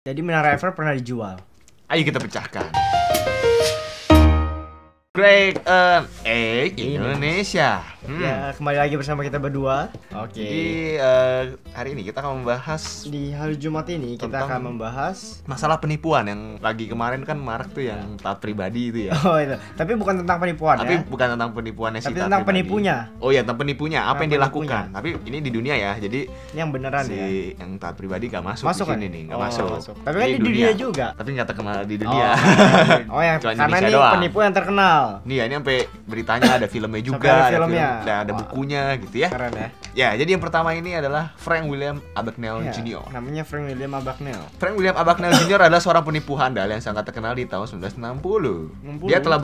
Jadi Menara Eiffel pernah dijual. Ayo kita pecahkan. Great Indonesia. Ya, kembali lagi bersama kita berdua. Oke. Jadi hari ini kita akan membahas Di hari Jumat ini kita Tentang- akan membahas masalah penipuan yang lagi kemarin kan marak tuh yang taat pribadi itu ya. Oh itu. Tapi bukan tentang penipuan Tapi ya. bukan tentang penipuannya Tapi taat tentang pribadi. penipunya. Oh iya, tentang penipunya, apa Tentang yang dilakukan. Tapi ini di dunia ya. Jadi Yang beneran si ya. yang taat pribadi gak masuk, Masuk di kan? sini nih, gak Oh, masuk. Tapi kan Ini di dunia juga. Tapi gak terkenal di dunia. Oh yang Cuma karena Indonesia ini doang. penipu yang terkenal. Nih ya, ini sampai beritanya ada filmnya juga, Sampai ada filmnya. ada Wah. bukunya gitu ya. Keren ya. Ya, jadi yang pertama ini adalah Frank William Abagnale Ya, Jr. namanya Frank William Abagnale. Frank William Abagnale Jr. adalah seorang penipu handal yang sangat terkenal di tahun 1960. Dia telah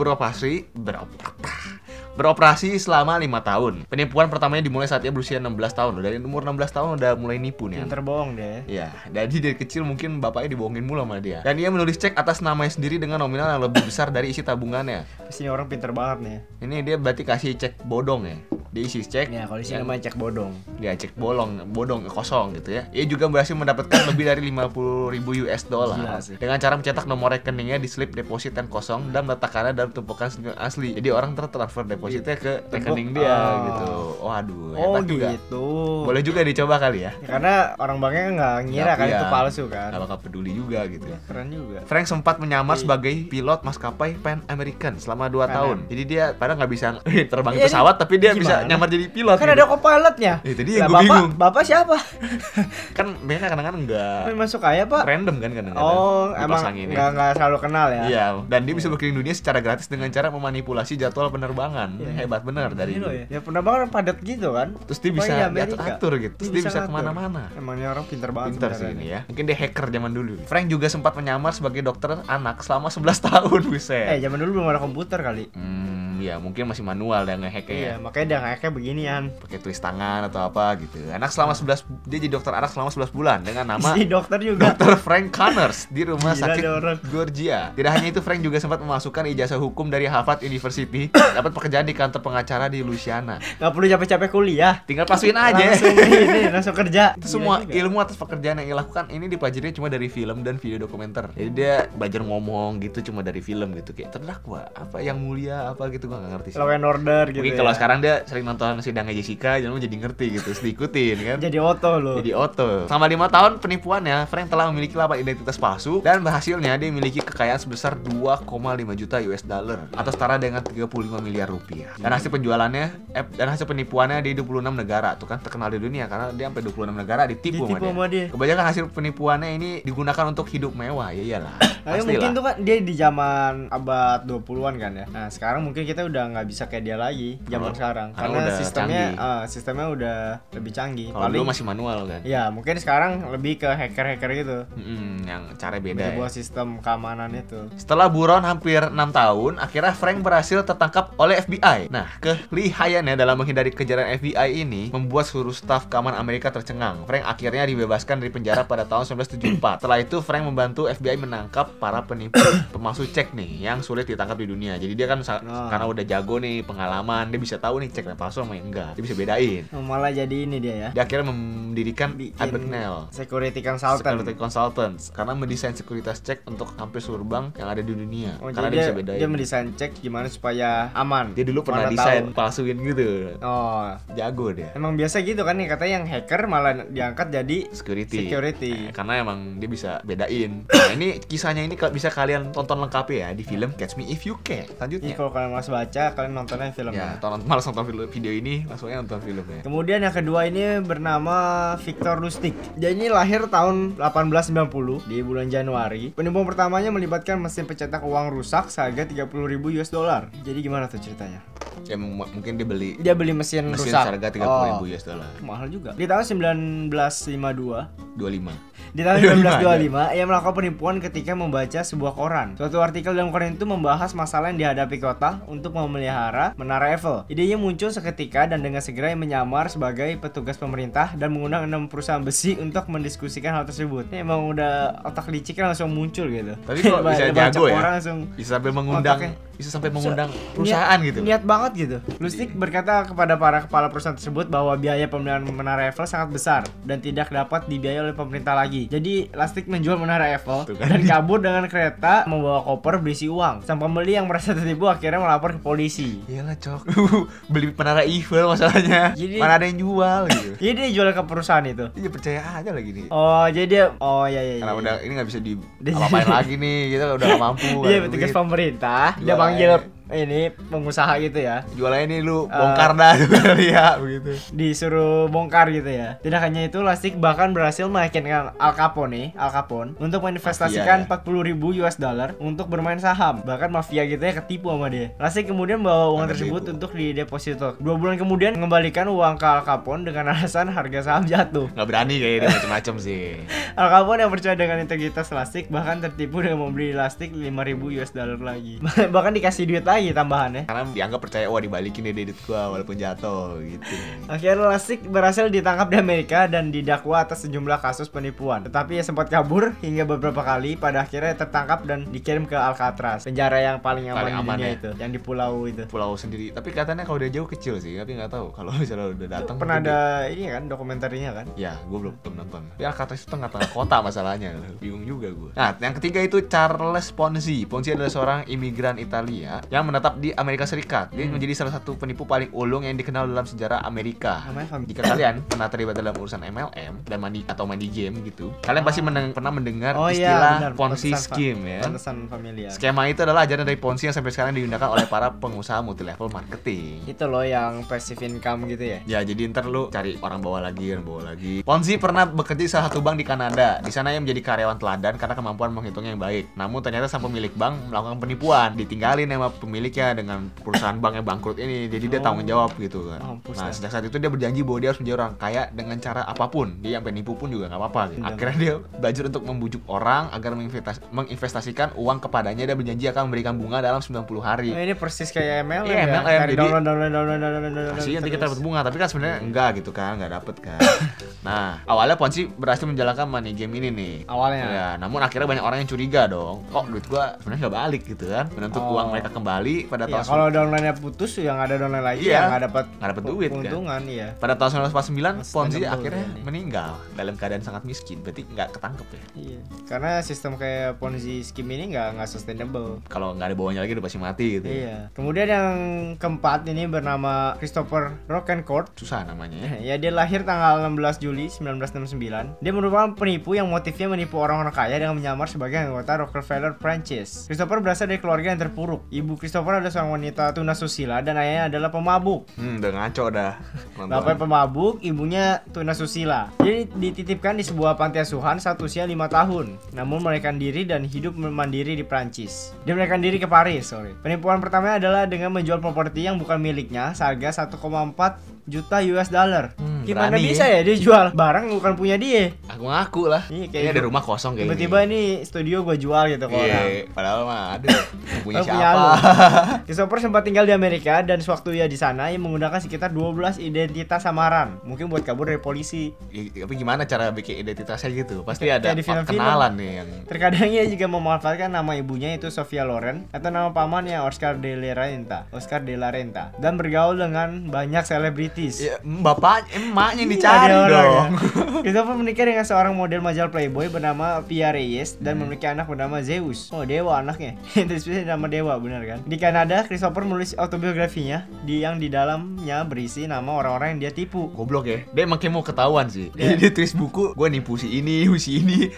beroperasi selama 5 tahun. Penipuan pertamanya dimulai saat ia berusia 16 tahun. Dari umur 16 tahun udah mulai nipu nih. Pinter bohong deh. Ya, jadi dari kecil mungkin bapaknya dibohongin mulu sama dia. Dan ia menulis cek atas namanya sendiri dengan nominal yang lebih besar dari isi tabungannya. Pasti orang pinter banget nih. Ini dia berarti kasih cek bodong ya. Dia isi cek. Ya kalau di sini yang- namanya cek bodong. dia cek bodong kosong gitu ya. Ia juga berhasil mendapatkan lebih dari 50.000 US dollar Gila sih. dengan cara mencetak nomor rekeningnya di slip deposit yang kosong dan meletakkannya dalam tumpukan senilai asli. Jadi orang transfer depositnya ke rekening dia Oh. gitu. Waduh, Oh hebat juga. gitu. Boleh juga dicoba kali ya. Ya, karena orang banknya nggak ngira Nggak, kan iya. itu palsu kan. Gak bakal peduli juga gitu. Ya, keren juga. Frank sempat menyamar Iya. sebagai pilot maskapai Pan American selama 2 Pan tahun. Am. Jadi dia padahal nggak bisa terbang Iya, pesawat, tapi dia bisa gimana? nyamar jadi pilot. Kan gitu. ada co-pilotnya. Itu dia yang Lah, gua bingung. Bapak siapa? Kan mereka kadang-kadang nggak Masuk kaya pak? random kan kadang-kadang. Oh, emang dipasanginnya. nggak selalu kenal ya? Iya, dan dia bisa berkeliling dunia secara gratis dengan cara memanipulasi jadwal penerbangan. Iya. Hebat bener dari Gila dulu. ya. Ya pernah banget padat gitu kan? Terus dia bisa Pokoknya di Amerika. diatur-atur gitu. Terus dia bisa ngatur. kemana-mana. Emangnya orang pinter banget. Pintar sih sebenarnya. ini ya. Mungkin dia hacker zaman dulu. Frank juga sempat menyamar sebagai dokter anak selama 11 tahun, buset. Zaman dulu belum ada komputer kali. Ya mungkin masih manual dan nge-hacknya ya. Iya, makanya dia kayak beginian. Pakai tulis tangan atau apa gitu. Dia jadi dokter anak selama 11 bulan dengan nama Si dokter juga. Dr. Frank Connors di rumah Gila sakit dia orang. Georgia. Tidak hanya itu, Frank juga sempat memasukkan ijazah hukum dari Harvard University, dapat pekerjaan di kantor pengacara di Louisiana. Nggak perlu capek-capek kuliah. Tinggal pasukin aja. Langsung kerja. Itu semua Gila juga. ilmu atas pekerjaan yang ia lakukan ini dipelajari cuma dari film dan video dokumenter. Jadi dia belajar ngomong gitu cuma dari film gitu, kayak terdakwa apa yang mulia apa gitu, gua nggak ngerti sih. Law and Order gitu. Mungkin ya. kalau sekarang dia sering nonton sidangnya Jessica, jadi ngerti gitu, terus diikutin kan. Jadi oto loh. Jadi auto. Selama 5 tahun penipuannya, Frank telah memiliki 8 identitas palsu dan berhasilnya dia memiliki kekayaan sebesar 2,5 juta US dollar atau setara dengan 35 miliar rupiah. Dan hasil penjualannya dan hasil penipuannya di 26 negara. Tuh kan terkenal di dunia karena dia sampai 26 negara ditipu sama dia. Kebanyakan hasil penipuannya ini digunakan untuk hidup mewah. Ya iyalah. Tapi mungkin tuh kan dia di zaman abad 20-an kan ya. Nah, sekarang mungkin kita udah nggak bisa kayak dia lagi zaman sekarang. karena Karena udah sistemnya udah lebih canggih. Kalau dulu masih manual kan. Ya, mungkin sekarang lebih ke hacker-hacker gitu. Yang cara beda Bisa ya. buat sistem keamanan itu. Setelah buron hampir 6 tahun, akhirnya Frank berhasil tertangkap oleh FBI. Nah, kelihayannya dalam menghindari kejaran FBI ini membuat seluruh staf keamanan Amerika tercengang. Frank akhirnya dibebaskan dari penjara pada tahun 1974. Setelah itu, Frank membantu FBI menangkap para penipu pemalsu cek nih yang sulit ditangkap di dunia. Jadi dia kan karena udah jago nih, pengalaman, dia bisa tahu nih cek yang palsu sama yang enggak. Dia bisa bedain. Malah jadi ini dia ya. Dia akhirnya mendirikan Abagnale Security Consultant. Security Consultants karena mendesain sekuritas cek untuk hampir seluruh bank yang ada di dunia. Oh, Karena jadi dia bisa bedain. dia mendesain cek gimana supaya aman. Dia dulu pernah Mana desain tahu. palsuin gitu. Oh, Jago dia. emang biasa gitu kan nih, katanya yang hacker malah diangkat jadi Security. Karena emang dia bisa bedain. Nah, ini kisahnya ini bisa kalian tonton lengkap ya di film Catch Me If You Can. Jadi Selanjutnya. kalau kalian malas baca, kalian nontonnya filmnya. Ya, malas nonton video ini, langsung aja nonton filmnya. Kemudian yang kedua ini bernama Victor Lustig. Dia ini lahir tahun 1890 di bulan Januari. Penipuan pertamanya melibatkan mesin pencetak uang rusak seharga 30.000 US dollar. Jadi gimana tuh ceritanya? Ya mungkin dia beli Dia beli mesin rusak. seharga 30.000 US dollar. Mahal juga. Di tahun 1952 25. Di tahun 1925, ia melakukan penipuan ketika membaca sebuah koran. Suatu artikel dalam koran itu membahas masalah yang dihadapi kota untuk memelihara Menara Eiffel. Idenya muncul seketika dan dengan segera ia menyamar sebagai petugas pemerintah dan mengundang 6 perusahaan besi untuk mendiskusikan hal tersebut. Ini emang udah otak licik langsung muncul gitu. Tapi kok bisa Baca jago ya? koran langsung Bisa sampai mengundang otaknya. bisa sampai mengundang perusahaan gitu. Niat banget banget gitu. Lustig berkata kepada para kepala perusahaan tersebut bahwa biaya pembelian menara Eiffel sangat besar dan tidak dapat dibiayai oleh pemerintah lagi. Jadi Lustig menjual menara Eiffel dan kabur dengan kereta membawa koper berisi uang. Sang pembeli yang merasa tertipu akhirnya melapor ke polisi. Iyalah cok, beli menara Eiffel masalahnya. Jadi, mana ada yang jual gitu. Jadi dia jual ke perusahaan itu. Iya percaya aja lagi nih. Oh jadi dia, iya. Karena udah ini nggak bisa di apa-apain lagi nih, kita udah nggak mampu. Iya petugas pemerintah. Dia panggil ini pengusaha gitu ya. Jualannya ini lu bongkar dah ya begitu. Disuruh bongkar gitu ya. Tidak hanya itu, Lustig bahkan berhasil meyakinkan Al Capone untuk menginvestasikan 40.000 US dollar untuk bermain saham. Bahkan mafia gitu ya ketipu sama dia. Lustig kemudian membawa uang tersebut untuk dideposito. 2 bulan kemudian mengembalikan uang ke Al Capone dengan alasan harga saham jatuh. Nggak berani kayaknya dia macam-macam sih. Al Capone yang percaya dengan integritas Lustig bahkan tertipu dengan membeli Lustig 5.000 US dollar lagi. Bahkan dikasih duit lagi tambahannya. Karena dianggap percaya, wah dibalikin deh duit gua walaupun jatuh gitu. Akhirnya Lustig berhasil ditangkap di Amerika dan didakwa atas sejumlah kasus penipuan. Tetapi ia sempat kabur hingga beberapa kali. Pada akhirnya tertangkap dan dikirim ke Alcatraz, penjara yang paling aman di dunia itu, yang di pulau itu. Pulau sendiri. Tapi katanya kalau udah jauh kecil sih, tapi nggak tahu kalau misalnya udah datang. Pernah ada ini kan dokumenternya kan? Ya, gua belum nonton. Tapi Alcatraz itu tengah-tengah kota masalahnya. Bingung juga gua. Nah, yang ketiga itu Charles Ponzi. Ponzi adalah seorang imigran Italia yang menetap di Amerika Serikat. Dia menjadi salah satu penipu paling ulung yang dikenal dalam sejarah Amerika. Jika kalian pernah terlibat dalam urusan MLM dan main di game gitu, kalian pasti pernah mendengar istilah Ponzi scheme ya. Skema itu adalah ajaran dari Ponzi yang sampai sekarang digunakan oleh para pengusaha multilevel marketing. Itu loh yang passive income gitu ya. Ya, jadi ntar lu cari orang bawa lagi. Ponzi pernah bekerja di salah satu bank di Kanada. Di sana ia menjadi karyawan teladan karena kemampuan menghitungnya yang baik. Namun ternyata sang pemilik bank melakukan penipuan, ditinggalin sama pemiliknya dengan perusahaan bank yang bangkrut ini. Jadi dia tanggung jawab gitu kan. Nah, sejak saat itu dia berjanji bahwa dia harus menjadi orang kaya dengan cara apapun. Dia sampai nipu pun juga nggak apa-apa gitu. Akhirnya dia belajar untuk membujuk orang agar menginvestasikan uang kepadanya dan berjanji akan memberikan bunga dalam 90 hari. Ini persis kayak MLM ya. MLM. Jadi download. Kasih nanti kita dapat bunga, tapi kan sebenarnya enggak gitu kan, nggak dapet kan. Nah, awalnya Ponzi berhasil menjalankan money game ini nih. Awalnya. Ya, namun akhirnya banyak orang yang curiga dong. Kok duit gua sebenarnya nggak balik gitu kan? Menuntut uang mereka kembali pada tahun. Kalau downline-nya putus, yang ada downline lagi ya nggak dapat duit keuntungan kan. Iya. Pada tahun 1949 Ponzi akhirnya meninggal dalam keadaan sangat miskin. Berarti nggak ketangkep ya. Iya. Karena sistem kayak Ponzi scheme ini nggak sustainable. Kalau nggak ada bawahnya lagi udah pasti mati gitu. Iya. Kemudian yang keempat ini bernama Christopher Rockencourt. Susah namanya. Ya, dia lahir tanggal 16 Juli 1969. Dia merupakan penipu yang motifnya menipu orang-orang kaya dengan menyamar sebagai anggota Rockefeller Franchise. Christopher berasal dari keluarga yang terpuruk. Ibu Christopher adalah seorang wanita tunasusila dan ayahnya adalah pemabuk. Udah ngaco dah. Bapaknya pemabuk, ibunya tunasusila. Jadi dititipkan di sebuah panti asuhan saat usia 5 tahun. Namun melarikan diri dan hidup mandiri di Prancis. Dia melarikan diri ke Paris, Penipuan pertamanya adalah dengan menjual properti yang bukan miliknya seharga 1,4 juta US dollar. Gimana bisa ya dia jual barang bukan punya dia? Aku ngaku lah. Ini kayak ada rumah kosong kayak tiba-tiba ini studio gua jual gitu ke orang. Padahal mah ada. Punya siapa? Christopher sempat tinggal di Amerika dan sewaktu ia di sana ia menggunakan sekitar 12 identitas samaran. Mungkin buat kabur dari polisi. Tapi gimana cara bikin identitasnya gitu? Pasti ada kenalan nih yang. Terkadang ia juga memanfaatkan nama ibunya itu Sofia Loren atau nama pamannya Oscar de la Renta dan bergaul dengan banyak selebritis. Ya, emaknya yang dicari dong. Christopher menikah dengan seorang model majalah Playboy bernama Pia Reyes dan memiliki anak bernama Zeus. Oh, dewa anaknya. Itu nama dewa, benar kan? Di Kanada, Christopher menulis autobiografinya yang di dalamnya berisi nama orang-orang yang dia tipu. Goblok ya. Dia emang kayak mau ketahuan sih. Dia tulis buku, gue nipu si ini.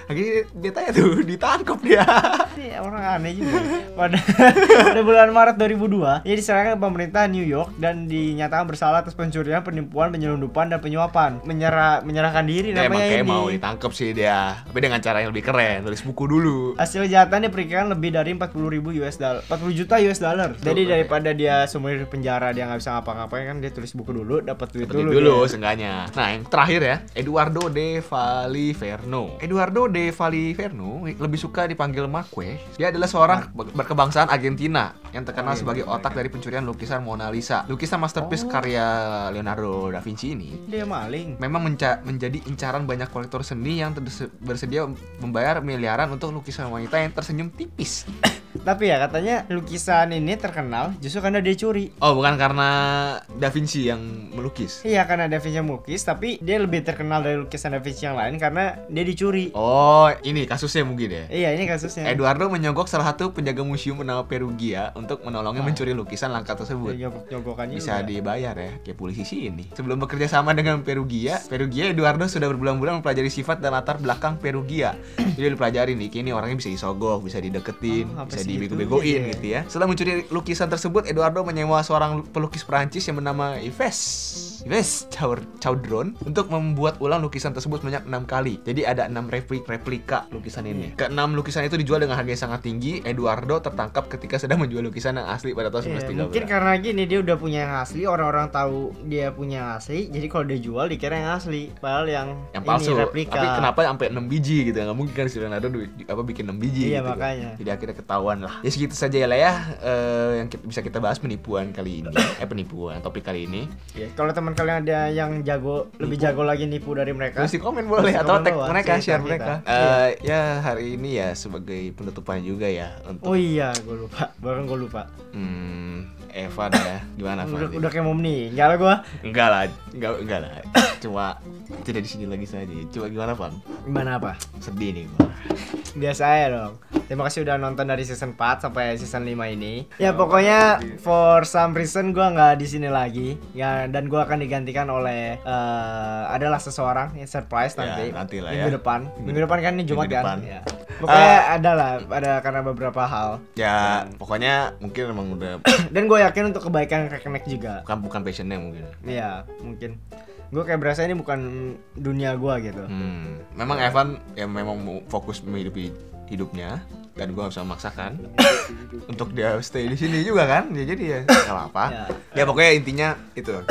Akhirnya dia tanya tuh, ditangkap dia. Iya, orang aneh juga. Pada bulan Maret 2002, ia diserahkan ke pemerintah New York dan dinyatakan bersalah atas pencurian, penipuan, penyelundupan dan penyuapan. Menyerahkan diri namanya emang kayak ini. mau ditangkap sih dia. Tapi dengan cara yang lebih keren, tulis buku dulu. Hasil kejahatan diperkirakan lebih dari 40 juta US dollar. Jadi daripada dia seumur hidup penjara dia nggak bisa ngapa-ngapain kan dia tulis buku dulu, dapat duit dulu seenggaknya. Nah, yang terakhir ya, Eduardo de Valiverno. Eduardo de Valiverno lebih suka dipanggil Marquez. Dia adalah seorang berkebangsaan Argentina yang terkenal sebagai otak dari pencurian lukisan Mona Lisa. Lukisan masterpiece karya Leonardo da Vinci ini dia maling. Memang menjadi incaran banyak kolektor seni yang bersedia membayar miliaran untuk lukisan wanita yang tersenyum tipis. Tapi ya katanya lukisan ini terkenal justru karena dia curi. Oh, bukan karena Da Vinci yang melukis. Iya, karena Da Vinci yang melukis, tapi dia lebih terkenal dari lukisan Da Vinci yang lain karena dia dicuri. Oh, ini kasusnya mungkin ya. Iya, ini kasusnya. Eduardo menyogok salah satu penjaga museum bernama Perugia untuk menolongnya mencuri lukisan langka tersebut. Nyogok-nyogokannya Bisa juga. dibayar ya, kayak polisi sih ini. Sebelum bekerja sama dengan Perugia, Eduardo sudah berbulan-bulan mempelajari sifat dan latar belakang Perugia. Jadi dipelajari nih, kini orangnya bisa disogok, bisa dideketin, bisa dibego-begoin gitu ya. Setelah mencuri lukisan tersebut, Eduardo menyewa seorang pelukis Perancis yang bernama Yves Chaudron untuk membuat ulang lukisan tersebut sebanyak 6 kali. Jadi ada 6 replika lukisan ini. Ke-6 lukisan itu dijual dengan harga yang sangat tinggi. Eduardo tertangkap ketika sedang menjual lukisan yang asli pada tahun 1913. Mungkin karena gini, dia udah punya yang asli, orang-orang tahu dia punya yang asli, jadi kalau dia jual dikira yang asli, padahal yang palsu. ini replika. Tapi kenapa sampai 6 biji gitu? Nggak mungkin kan si Leonardo bikin 6 biji Iya, gitu. makanya. Jadi akhirnya ketahuan lah. Ya segitu saja ya lah ya, yang bisa kita bahas penipuan kali ini. Penipuan topik kali ini. Ya, kalau teman kalian ada yang jago, lebih jago lagi nipu dari mereka, Tulis di komen boleh Tulis di atau komen tag bawah, mereka, cerita share kita. mereka. Iya. Ya hari ini ya sebagai penutupan juga ya untuk Oh iya, gue lupa. Bahkan gue lupa. Evan ya. Gimana Evan? Udah kayak mau meninggal lah gue. Enggak lah. Cuma tidak di sini lagi saja. Coba gimana, Van? Gimana apa? Sedih nih gua. Biasa ya dong. Terima kasih udah nonton dari season 4 sampai season 5 ini. Ya pokoknya for some reason gue nggak di sini lagi. Ya, dan gue akan digantikan oleh adalah seseorang yang surprise Ya, nanti. nanti lah Minggu ya. depan. Minggu depan kan ini Jumat Minggu depan. kan. Ya. Pokoknya ada karena beberapa hal. Ya, pokoknya mungkin emang udah Dan gue yakin untuk kebaikan Rekenek juga. bukan passionnya mungkin. Iya, mungkin. Gue kayak berasa ini bukan dunia gue gitu. Memang Evan ya memang mau fokus menghidupi hidupnya dan gua harus memaksakan untuk dia stay di sini juga kan. Ya jadi ya nggak apa-apa. Ya pokoknya intinya itu.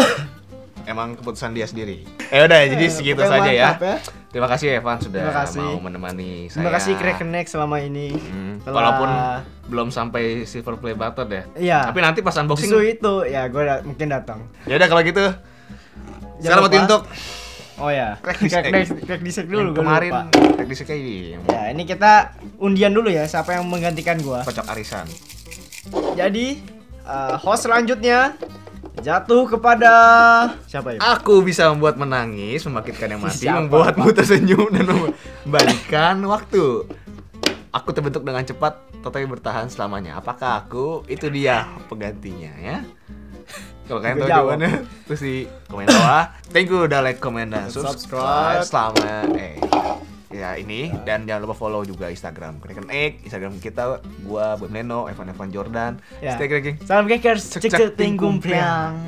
Emang keputusan dia sendiri. Udah jadi segitu Oke, saja ya. mantap ya. Terima kasih Evan sudah Terima kasih. mau menemani saya. Terima kasih Rekenek selama ini. Walaupun belum sampai silver play button ya. Iya. Tapi nanti pas unboxing. Justru itu ya gue mungkin datang. Ya udah kalau gitu. Sekarang lupa. buat untuk Oh ya. Crack Disek dulu gue kemarin lupa. Crack Disek ini yang Ya, ini kita undian dulu ya siapa yang menggantikan gua. kocok arisan. Jadi host selanjutnya jatuh kepada siapa ya? Aku bisa membuat menangis, membangkitkan yang mati, Siapa, membuatmu tersenyum dan membalikan waktu. Aku terbentuk dengan cepat tetapi bertahan selamanya. Apakah aku? Itu dia penggantinya ya. Kalau kalian tahu jawabannya, terus di komen bawah. Thank you udah like, comment, dan subscribe. Selama ya ini dan jangan lupa follow juga Instagram Rekenek, Instagram kita, gua Bob Neno, Evan Jordan. Ya. Stay cracking. Salam Gekers, Cek-cek cek ting kumpriang.